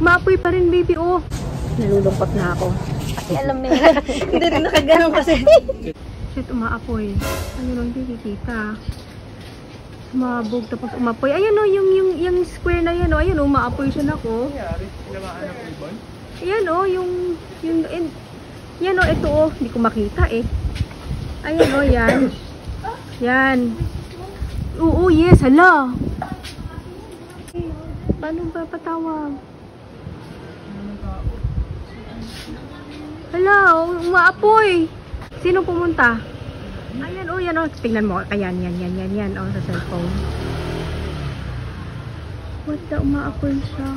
Maapoy pa rin, baby, oh. Nalulungkot na ako. Kasi alam na yun. Hindi rin nakaganon kasi. Shit, umaapoy. Ano lang, hindi kikita. Sumabog, tapos umapoy. Ayan, oh, yung square na yan, oh. Ayan, oh, umaapoy siya na ko. Ayan, oh, yan, oh, ito, oh. Hindi ko makita, eh. Ayan, oh, yan. Yan. Oo, yes, hala. Paano ba patawag? Hala, umaapoy. Sino pumunta? Ayan, oh, yan, oh. Tingnan mo. Ayan, yan, oh, sa cellphone. What the, umaapoy siya.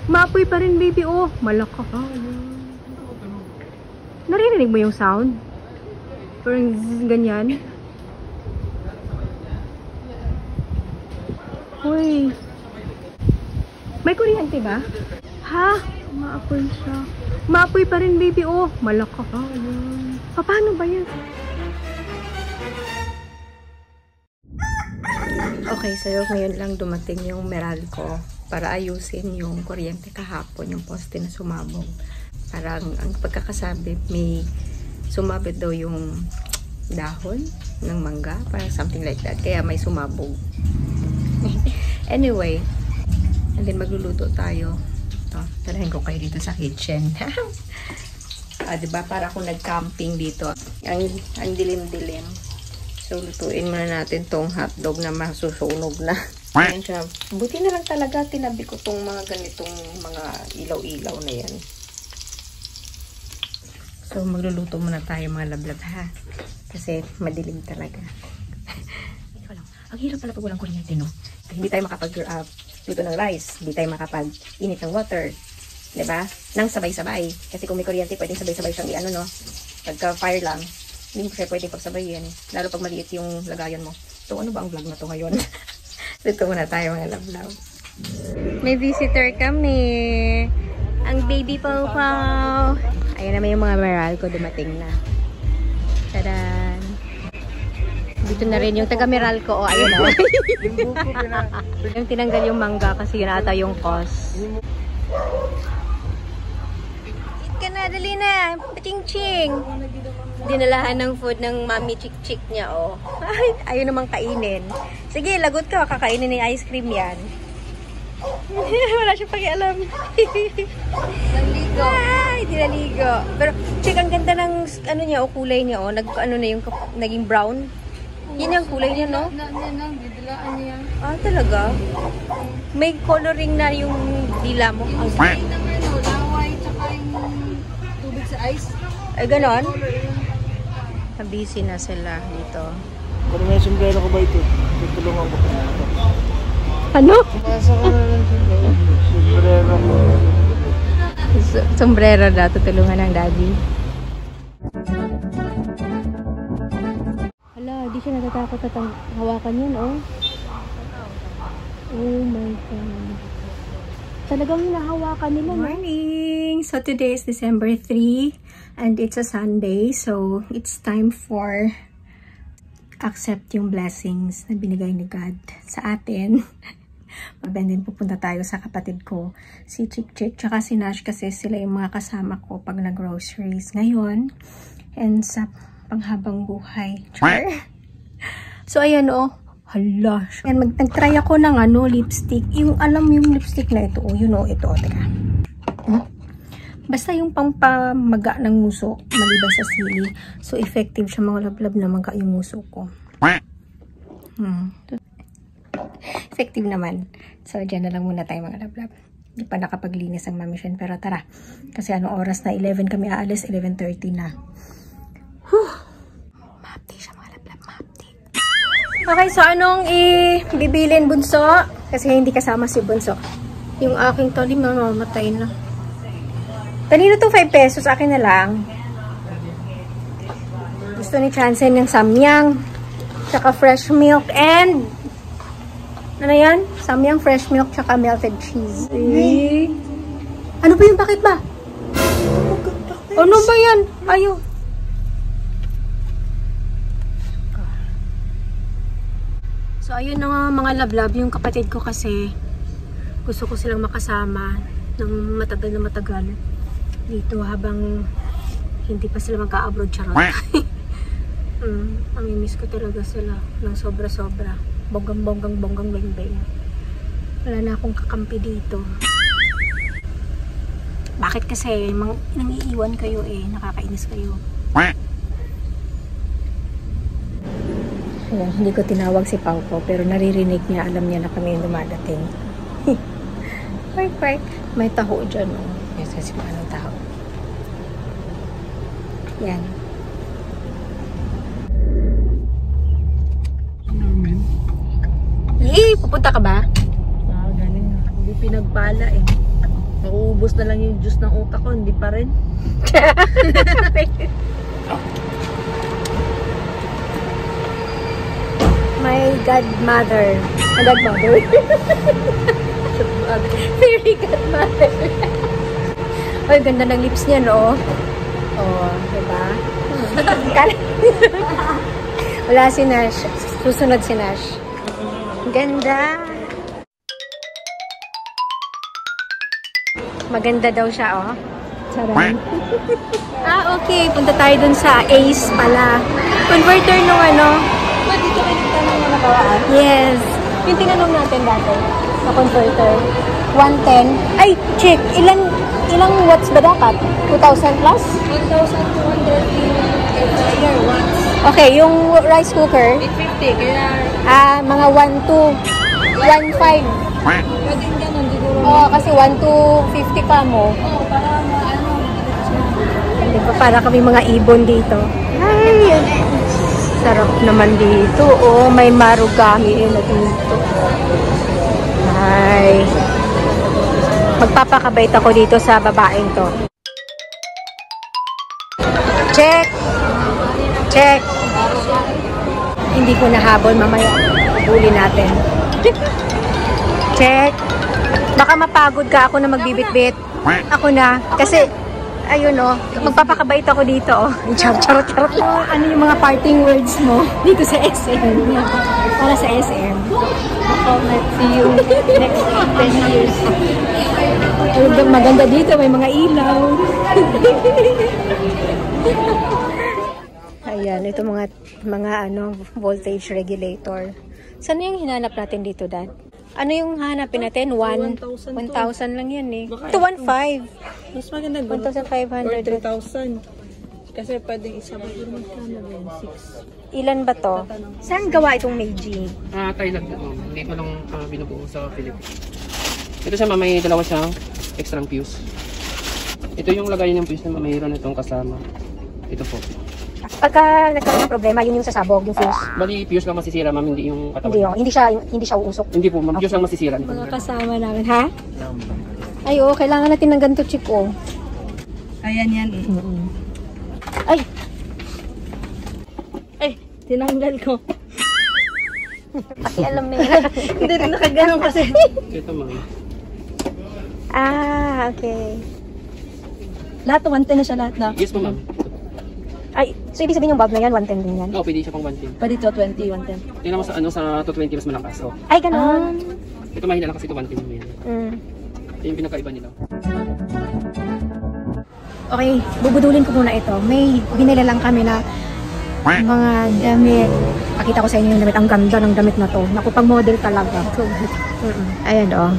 Umaapoy pa rin, baby, oh. Malaka ka. Naririnig mo yung sound? Parang ganyan. Uy. May kuryente ba? Ha? Umaapoy siya. Umaapoy pa rin, baby, oh. Malaka ka. Paano ba yan? Okay, so ngayon lang dumating yung Meralco para ayusin yung kuryente kahapon, yung poste na sumabog. Parang ang pagkakasabi, may sumabit daw yung dahon ng mangga, parang something like that. Kaya may sumabog. Anyway, and then magluluto tayo. Ito, tarahin ko kayo dito sa kitchen. Diba? Para akong nag-camping dito. Ang dilim-dilim. So, lutuin muna natin tong hotdog na masusunog na. Ayan siya. Buti na lang talaga tinabi ko tong mga ganitong mga ilaw-ilaw na yan. So, magluluto muna tayo mga lablab, ha? Kasi madilim talaga. Ikaw lang. Ang hirap pala pag walang kuryente, no? Hindi tayo makapag-luto ng rice. Hindi tayo makapag-init ng water. Diba? Nang sabay-sabay. Kasi kung may kuryente, pwedeng sabay-sabay siyang i-ano, no? Pagka-fire lang, hindi mo siya pwedeng pagsabayin. Lalo pag maliit yung lagayan mo. So, ano ba ang vlog na to ngayon? Dito muna tayo mga love-love. May visitor kami. Ang baby Pau-Pau. Ayan naman yung mga Meralco dumating na. Tadan! Dito na rin yung taga Meralco. O, ayun o. Yung tinanggal yung mangga kasi yun ata yung cause. Eat ka na, dali na. Paching-ching. Dinalahan ng food ng mami chik-chik niya, oh. Ayaw namang kainin. Sige, lagot ka. Kakainin ni ice cream yan. Wala siyang pakialam. Naligo. Ay, di naligo. Pero, check, ang ganda ng, ano niya, o kulay niya, o. Ano na yung, naging brown. Yan yung kulay niya, no? Didilaan niya. Ah, talaga? May coloring na yung dila mo. Yung kulay ng laway, tsaka yung tubig sa ice. Ay, ganon? Busy na sila dito. Kung may sombrero ko ba ito? Tutulungan ko. Ano? Pasa ko na lang sombrero ko. Sombrero daw, tutulungan ng daddy. Hala, di siya natatakot at hawakan yun, oh. Oh my God. Talagang hinahawakan nila, no? Morning! So today is December 3 and it's a Sunday. So it's time for accept yung blessings na binigay ni God sa atin. And then pupunta tayo sa kapatid ko, si Chick Chick, tsaka si Nash, kasi sila yung mga kasama ko pag nag-groceries ngayon and sa panghabang buhay. Char! So ayan, oh. Hala. Ayan, nag-try ako ng ano, lipstick. Yung, alam mo yung lipstick na ito, oh. Yun, oh, ito, oh. Teka. Basta yung pampamaga ng nguso, maliban sa sili. So, effective siya, mga lablab na maga yung nguso ko. Effective naman. So, dyan na lang muna tayo mga lablab. Hindi pa nakapaglinis ang mami Shen, pero tara. Kasi anong oras na? 11 kami aalis, 11:30 na. Ma-update siya mga lablab, ma-update. Okay, so anong ibibilin, bunso? Kasi hindi kasama si bunso. Yung aking tali, mamamatay na. Kanino to 5 pesos? Akin na lang. Gusto ni Chansen yung samyang. Tsaka fresh milk and... Ano yan? Samyang, fresh milk, tsaka melted cheese. Ano ba yung bakit ba? Ano ba yan? Ayaw. So, ayun na nga mga lablab. Yung kapatid ko kasi gusto ko silang makasama. ng matagal na matagal dito habang hindi pa sila magka-abroad, charot. Mamimiss ko talaga sila ng sobra-sobra. Bonggang beng-beng. Wala na akong kakampi dito. Bakit kasi nangiiwan kayo eh, nakakainis kayo. Ayan, hindi ko tinawag si Paupo pero naririnig niya, alam niya na kami yung dumadating. Quack. May taho dyan, oh. Yes, kasi paano taho. Yan. Yee! Pupunta ka ba? Galing na. Hindi pinagpala eh. Nauubos na lang yung juice ng utak ko, hindi pa rin. My godmother. My godmother? Very godmother. Ay, ganda ng lips niya, no? Oh, diba? Wala si Nash. Susunod si Nash. Ganda. Maganda daw siya, oh. Sarang. Okay. Punta tayo dun sa Ace pala. Converter nung ano. Dito kayo nagtanong na nakaraan? Yes. Yung tinanong natin dati sa converter. 110. Ay, check. Ilang watts ba dapat? 2,000 plus? 1,200 year once. Okay, yung rice cooker. 850, kaya Mga 1,2. 1,5. pwedeng ganun siguro. Oo, kasi 1,250 ka mo. Oo, para Diba, para kami mga ibon dito. Ay, sarap naman dito. Oh, may marugami na dito. Ay. Magpapakabait ako dito sa babaeng to. Check. Check. Hindi ko nahabol, mamaya. Huli natin. Check. Baka mapagod ka ako na magbibit-bit. Ako na. Kasi, ayun o, magpapakabait ako dito o. Charot. Ano yung mga parting words mo dito sa SM? Para sa SM. see you next 10 years. Maganda dito, may mga ilaw. Ayan, ito mga voltage regulator. Saan yung hinanap natin dito, Dad? Ano yung hanapin natin? 1,000 lang yan eh. Ito 1,500. Mas maganda ba? 1,500. 3,000. Kasi pwedeng isabay yung magkano ba yun? 6. Ilan ba to? Saan gawa itong Meiji? Thailand po. Hindi ko lang binubuo sa Philippines. Ito siya, may dalawa siyang extra fuse. Ito yung lagayan ng fuse na mayroon itong kasama. Ito po. Pagka nagkaroon ng problema, yun yung sasabog, yung fuse. Bali, fuse lang masisira, ma'am, hindi yung katawan. Hindi siya uusok. Hindi po, ma'am. Fuse lang masisira. Mga kasama namin, ha? Ay, oo, kailangan natin ng ganito, chick, oh. Ayan yan. Ay! Ay, tinanggal ko. Pati alam mo Hindi rin nakaganon kasi. Ito, ma'am. Okay. Lahat 110 na siya lahat na. Yes po, ma'am. Ay, so ibig sabihin yung bulb na yan, 110 din yan? Oo, pwede siya pang 110. Pwede to 20, 110. Tingnan mo sa 220 mas malakas. So, Ay, ganun. ito mahina lang kasi ito 110 mo yan. Ito yung pinakaiba nila. Okay, bubudulin ko muna ito. May binila lang kami na mga damit. Pakita ko sa inyo yung damit. Ang ganda ng damit na to. Naku, pang model talaga. Ayan, oh.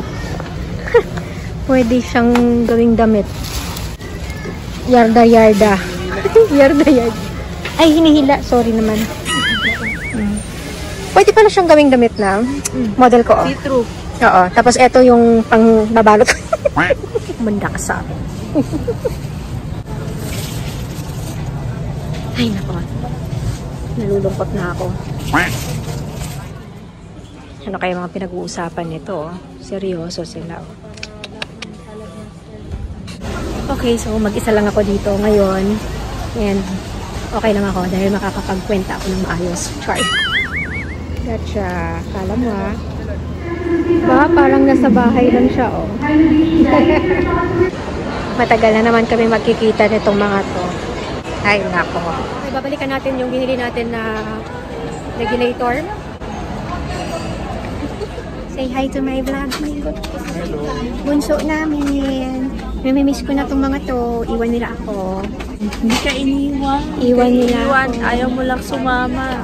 Pwede siyang gawing damit. Yarda. Yarda. Ay, hinihila. Sorry naman. Pwede pala siyang gawing damit na. Model ko, oh. See-through. Oo. Tapos ito yung pang babalot. Manda ka sa akin. Ay, nako. Nalulungkot na ako. Ano kaya mga pinag-uusapan nito? Oh? Seryoso sila. Oh. Okay, so mag-isa lang ako dito ngayon. And okay lang ako dahil makakapagkwenta ako ng maayos. Char. Gotcha. Kala mo ha. Ba, parang nasa bahay lang siya, oh. Matagal na naman kami magkikita nitong mga to. Ay, nako. Okay, babalikan natin yung binili natin na regulator. Say hi to my vlog. Bunso namin. Namimiss ko na tong mga to. Iwan nila ako. Hindi ka iniwan. Iwan nila ako. Ayaw mo lang sumama.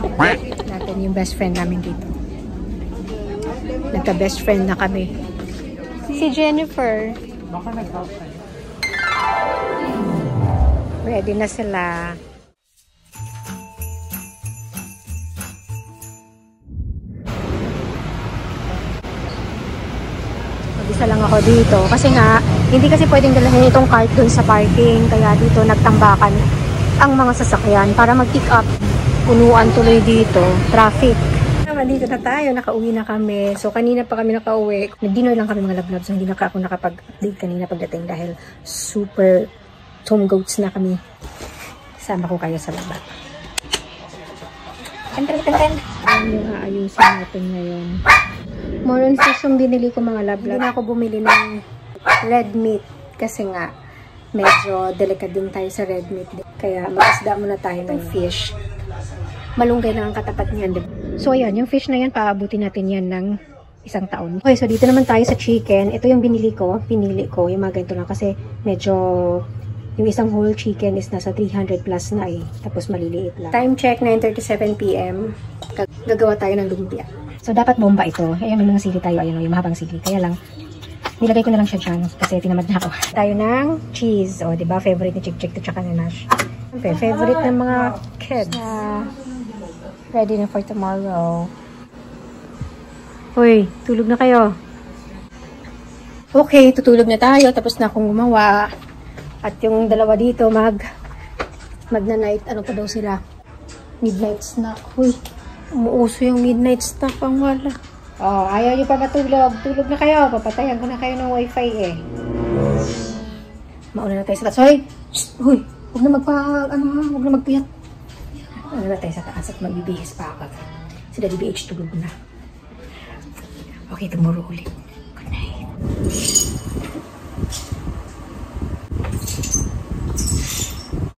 Natin yung best friend namin dito. Nagka-best friend na kami. Si Jennifer. Baka nag-out tayo. Ready na sila. Isa lang ako dito. Kasi nga, hindi kasi pwedeng dalahin itong cart dun sa parking. Kaya dito nagtambakan ang mga sasakyan para mag-pick up. Punuan tuloy dito. Traffic. Dito na tayo. Nakauwi na kami. So, kanina pa kami nakauwi. Nag-dinner lang kami mga lablab. So, hindi na ako nakapag-update kanina pagdating dahil super Tom Goats na kami. Sama ko kayo sa baba. Ano yung aayusin natin ngayon? More on fish yung binili ko mga lablab. Hindi na ako bumili ng red meat kasi nga medyo delicate din tayo sa red meat. Kaya mag-isda muna tayo ng fish. Malunggay lang ang katapat niyan. So ayan, yung fish na yan, paabutin natin yan ng 1 taon. Okay, so dito naman tayo sa chicken. Ito yung binili ko. Pinili ko yung mga ganito lang kasi medyo yung isang whole chicken is nasa 300 plus na eh. Tapos maliliit lang. Time check, 9:37 PM. Gagawa tayo ng lumpia. So dapat bomba ito. Ayan, may mga sili tayo. Ayan, yung mahabang sili. Kaya lang, nilagay ko na lang siya dyan kasi tinamad na ako. Tayo ng cheese. O, diba? Favorite ni Chick-Chick to tsaka ni Nash. Okay, favorite ng mga kids. Ready na for tomorrow. Uy, tulog na kayo. Okay, tutulog na tayo. Tapos na akong gumawa. At yung dalawa dito, magna-night, ano pa daw sila? Midnight snack. Uy, umuuso yung midnight snack. Ang wala. Oh, ayaw nyo pa matulog. Tulog na kayo. Papatayan ko na kayo ng wifi eh. Mauna na tayo sa taas. Hoy! Uy! Huwag na huwag na magpiyat. Mauna na tayo sa taas at magbibihis pa ako. Si Daddy BH tulog na. Okay, tomorrow ulit. Good night.